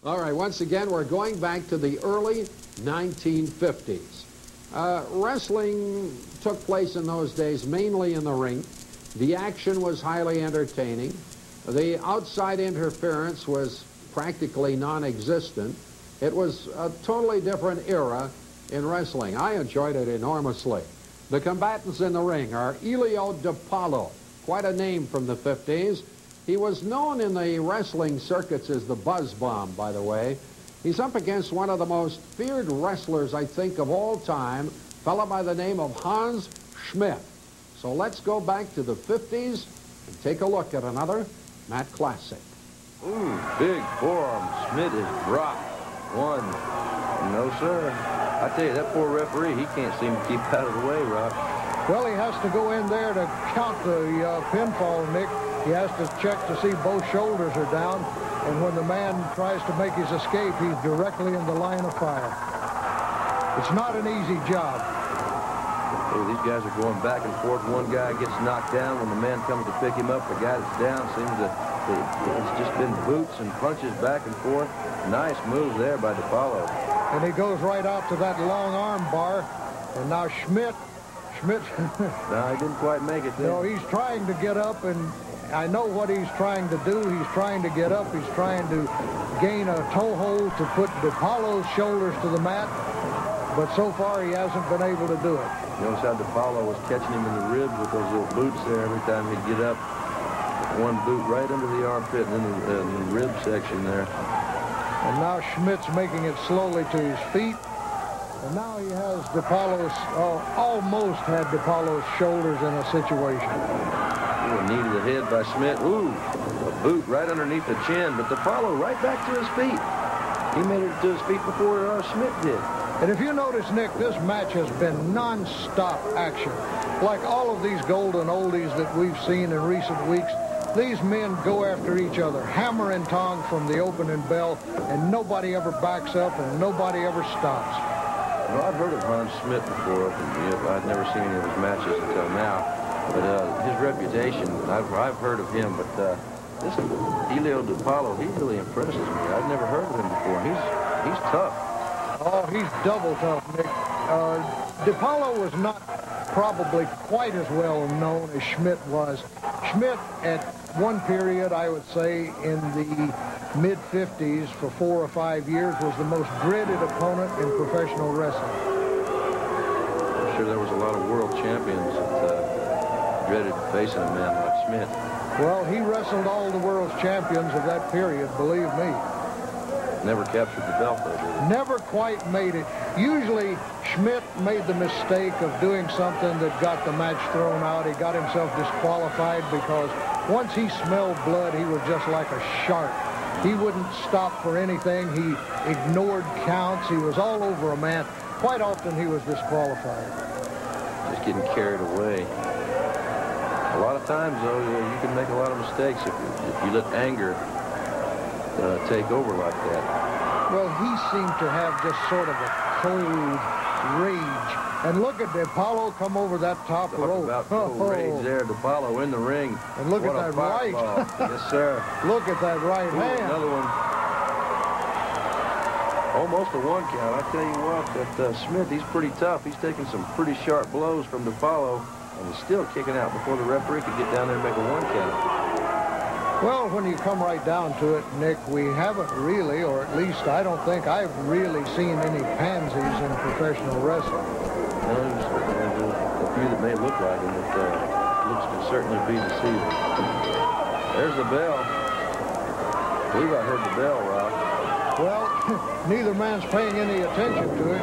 All right, once again, we're going back to the early 1950s. Wrestling took place in those days mainly in the ring. The action was highly entertaining. The outside interference was practically non-existent. It was a totally different era in wrestling. I enjoyed it enormously. The combatants in the ring are Elio De Palo, quite a name from the 50s. He was known in the wrestling circuits as the Buzz Bomb, by the way. He's up against one of the most feared wrestlers, I think, of all time, a fellow by the name of Schmidt. So let's go back to the 50s and take a look at another Matt Classic. Ooh, big forearm. Schmidt is dropped. One. No, sir. I tell you, that poor referee, he can't seem to keep out of the way, Rock. Well, he has to go in there to count the pinfall, Nick. He has to check to see both shoulders are down, and when the man tries to make his escape, he's directly in the line of fire. It's not an easy job. Hey, these guys are going back and forth. One guy gets knocked down. When the man comes to pick him up, the guy that's down seems to, it's just been boots and punches back and forth. Nice move there by De Palo. And he goes right out to that long arm bar, and now Schmidt. No, he didn't quite make it there. No, he's trying to get up, and I know what he's trying to do. He's trying to get up. He's trying to gain a toehold to put De Palo's shoulders to the mat, but so far he hasn't been able to do it. Notice how De Palo was catching him in the ribs with those little boots there every time he'd get up. One boot right under the armpit and in the rib section there. And now Schmidt's making it slowly to his feet. And now he has De Palo's, almost had De Palo's shoulders in a situation. Ooh, a knee to the head by Schmidt. Ooh, a boot right underneath the chin. But De Palo right back to his feet. He made it to his feet before Schmidt did. And if you notice, Nick, this match has been non-stop action. Like all of these golden oldies that we've seen in recent weeks, these men go after each other, hammer and tong from the opening bell, and nobody ever backs up and nobody ever stops. Well, I've heard of Hans Schmidt before. I've never seen any of his matches until now. But his reputation, I've heard of him. But this Elio De Palo, he really impresses me. I've never heard of him before. He's tough. Oh, he's double tough, Nick. De Palo was not probably quite as well known as Schmidt was. Schmidt, at one period, I would say, in the mid-50s, for 4 or 5 years, was the most dreaded opponent in professional wrestling. I'm sure there was a lot of world champions that dreaded facing a man like Schmidt. Well, he wrestled all the world's champions of that period, believe me. Never captured the belt, though, did he? Never quite made it. Usually, Schmidt made the mistake of doing something that got the match thrown out. He got himself disqualified because once he smelled blood, he was just like a shark. He wouldn't stop for anything. He ignored counts. He was all over a man. Quite often, he was disqualified. Just getting carried away. A lot of times, though, you can make a lot of mistakes if you let anger take over like that. Well, he seemed to have just sort of a cold rage. And look at De Palo come over that top rope. About rage there. De Palo in the ring. And look at that right. Yes, sir. Look at that right hand. Another one. Almost a 1 count. I tell you what, that Schmidt, he's pretty tough. He's taking some pretty sharp blows from De Palo, and he's still kicking out before the referee could get down there and make a 1 count. Well, when you come right down to it, Nick, we haven't really, or at least I don't think I've really seen any pansies in professional wrestling. No, there's a few that may look like him, but looks can certainly be deceiving. There's the bell. I believe I heard the bell, Rock. Well, neither man's paying any attention to it,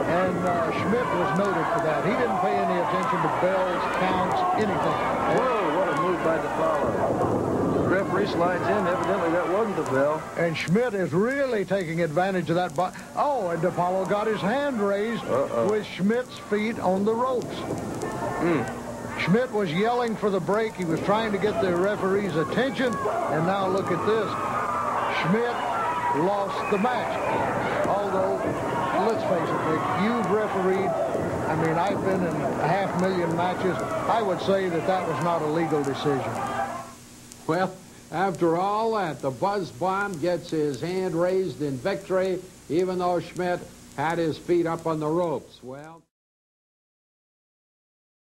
and Schmidt was noted for that. He didn't pay any attention to bells, counts, anything. Whoa, what a move by De Palo. The referee slides in. Evidently, that wasn't the bell. And Schmidt is really taking advantage of that. Oh, and De Palo got his hand raised with Schmidt's feet on the ropes. Schmidt was yelling for the break. He was trying to get the referee's attention. And now look at this. Schmidt lost the match. Although, let's face it, Nick, you've refereed. I mean, I've been in 500,000 matches. I would say that that was not a legal decision. Well, After all that, the Buzz Bomb gets his hand raised in victory, even though Schmidt had his feet up on the ropes. Well...